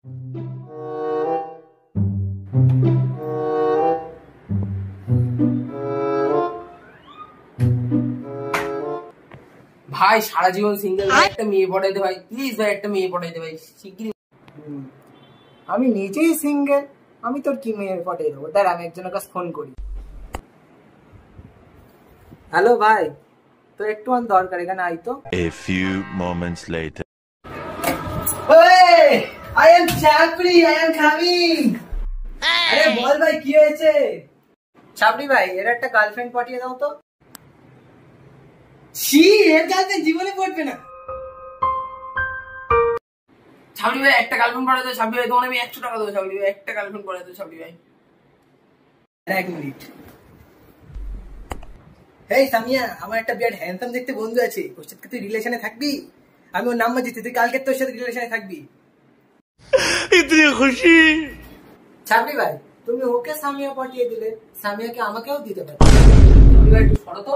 ভাই সারা জীবন সিঙ্গেল, একটা মেয়ে পটাইতে ভাই, প্লিজ ভাই একটা মেয়ে পটাইতে ভাই শিগগিরই। আমি নিজেই সিঙ্গেল, আমি তোর কি মেয়ে পটাই দেবো? দাঁড়া আমি একজনের কাছে ফোন করি। হ্যালো ভাই, তোর একটু দরকার, এখানে আই তো। A few moments later. Hey, I am Chapri, I am coming. আরে বল ভাই কি হয়েছে? চাপড়ি ভাই এর একটা গার্লফ্রেন্ড পাঠিয়ে দাও তো। ছি, এর গার্লফ্রেন্ড জীবনে পড়বে না। ছাবড়ি ভাই একটা গার্লফ্রেন্ড পটাই দেবো, ছাবড়ি ভাই তোমার আমি 100 টাকা দেবো, ছাবড়ি ভাই একটা গার্লফ্রেন্ড পটাই দেবো ছাবড়ি ভাই। এক মিনিট। হেই সামিয়া, আমার একটা বিরাট হ্যান্ডসাম দেখতে বন্ধু আছে, ওর সাথে তুই রিলেশনে থাকবি? আমি ওর নাম্বার দিচ্ছি, তুই কালকে তোর সাথে রিলেশনে থাকবি। इतनी खुशी। চাপড়ি ভাই তুমি ওকে সামিয়া পাঠিয়ে দিলে, সামিয়াকে আমাকেও দিতে পারো। ছাবড়ি ভাই একটু সরো তো।